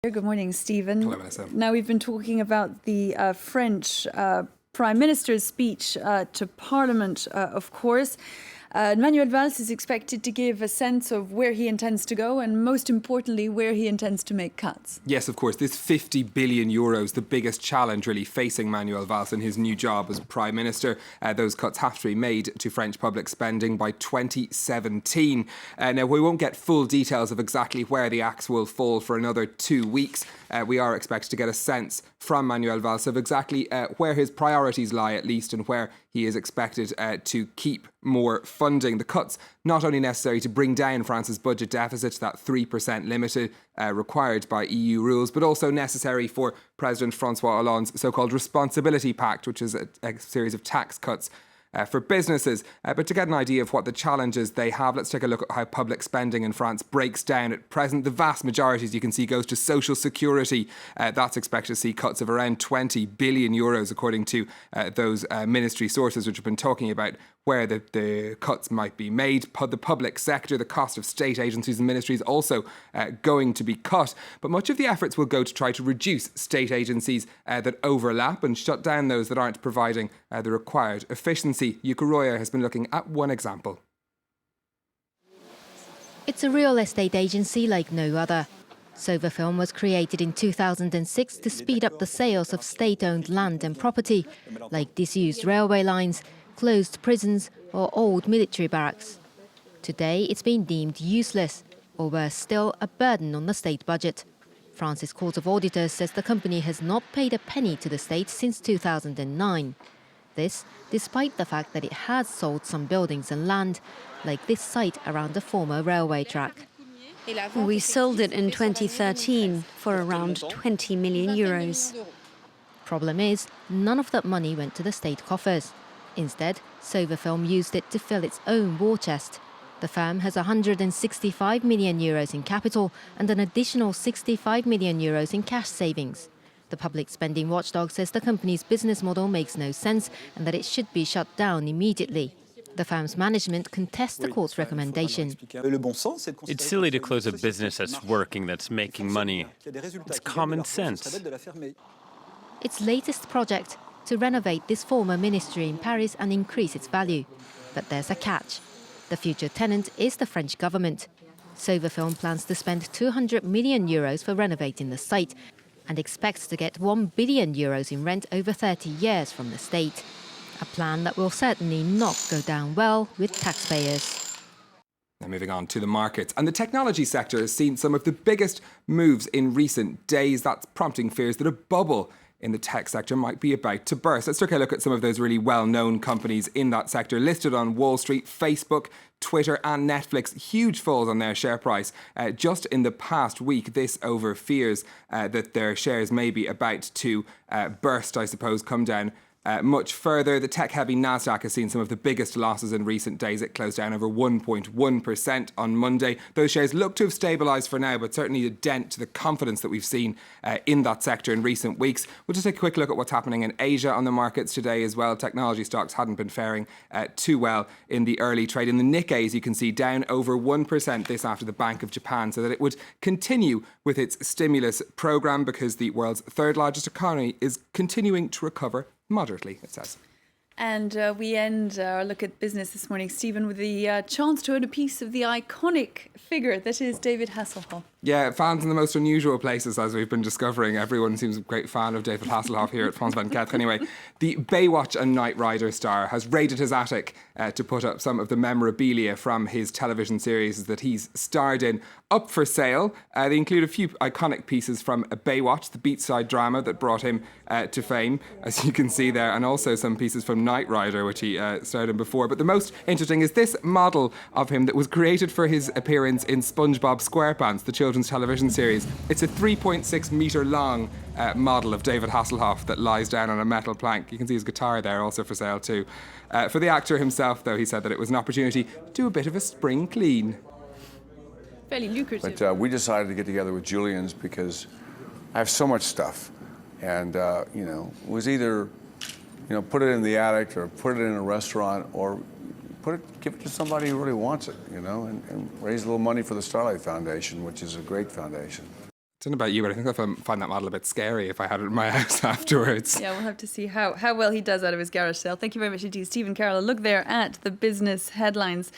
Good morning, Stephen. Hello, Vanessa. Now, we've been talking about the French Prime Minister's speech to Parliament, of course. Manuel Valls is expected to give a sense of where he intends to go and, most importantly, where he intends to make cuts. Yes, of course, this 50 billion euros, the biggest challenge really facing Manuel Valls in his new job as Prime Minister. Those cuts have to be made to French public spending by 2017. Now, we won't get full details of exactly where the axe will fall for another 2 weeks. We are expected to get a sense from Manuel Valls of exactly where his priorities lie, at least, and where he is expected to keep more funding. The cuts not only necessary to bring down France's budget deficit to that 3% limit required by EU rules, but also necessary for President Francois Hollande's so-called Responsibility Pact, which is a series of tax cuts for businesses. But to get an idea of what the challenges they have, let's take a look at how public spending in France breaks down at present. The vast majority, as you can see, goes to social security. That's expected to see cuts of around 20 billion euros, according to those ministry sources which have been talking about where the cuts might be made. The public sector, the cost of state agencies and ministries also going to be cut. But much of the efforts will go to try to reduce state agencies that overlap and shut down those that aren't providing the required efficiency. Yuka Roya has been looking at one example. It's a real estate agency like no other. Sovafilm was created in 2006 to speed up the sales of state-owned land and property, like disused railway lines, closed prisons or old military barracks. Today, it's been deemed useless, or worse still, a burden on the state budget. France's Court of Auditors says the company has not paid a penny to the state since 2009. This, despite the fact that it has sold some buildings and land, like this site around the former railway track. We sold it in 2013 for around 20 million euros. Problem is, none of that money went to the state coffers. Instead, Sovafilm used it to fill its own war chest. The firm has 165 million euros in capital and an additional 65 million euros in cash savings. The public spending watchdog says the company's business model makes no sense and that it should be shut down immediately. The firm's management contests the court's recommendation. It's silly to close a business that's working, that's making money. It's common sense. Its latest project, to renovate this former ministry in Paris and increase its value. But there's a catch. The future tenant is the French government. Sovafilm plans to spend 200 million euros for renovating the site and expects to get 1 billion euros in rent over 30 years from the state. A plan that will certainly not go down well with taxpayers. Now moving on to the markets. And the technology sector has seen some of the biggest moves in recent days. That's prompting fears that a bubble in the tech sector might be about to burst. Let's take a look at some of those really well-known companies in that sector listed on Wall Street: Facebook, Twitter and Netflix. Huge falls on their share price just in the past week. This over fears that their shares may be about to burst, I suppose, come down much further. The tech-heavy Nasdaq has seen some of the biggest losses in recent days. It closed down over 1.1% on Monday. Those shares look to have stabilised for now, but certainly a dent to the confidence that we've seen in that sector in recent weeks. We'll just take a quick look at what's happening in Asia on the markets today as well. Technology stocks hadn't been faring too well in the early trade. In the Nikkei, as you can see, down over 1% this after the Bank of Japan said that it would continue with its stimulus programme because the world's third largest economy is continuing to recover moderately, it says. And we end our look at business this morning, Stephen, with the chance to own a piece of the iconic figure that is David Hasselhoff. Yeah, fans in the most unusual places, as we've been discovering. Everyone seems a great fan of David Hasselhoff here at France 24. Anyway, the Baywatch and Knight Rider star has raided his attic to put up some of the memorabilia from his television series that he's starred in up for sale. They include a few iconic pieces from Baywatch, the beachside drama that brought him to fame, as you can see there, and also some pieces from Knight Rider, which he starred in before. But the most interesting is this model of him that was created for his appearance in SpongeBob SquarePants, the children's television series. It's a 3.6 metre long model of David Hasselhoff that lies down on a metal plank. You can see his guitar there, also for sale too. For the actor himself, though, he said that it was an opportunity to do a bit of a spring clean. Fairly lucrative. But we decided to get together with Julian's because I have so much stuff. And, it was either, put it in the attic or put it in a restaurant or give it to somebody who really wants it, and raise a little money for the Starlight Foundation, which is a great foundation. Don't know about you, but I think I'll find that model a bit scary if I had it in my house afterwards. Yeah, we'll have to see how well he does out of his garage sale. Thank you very much indeed, Stephen Carroll. A look there at the business headlines.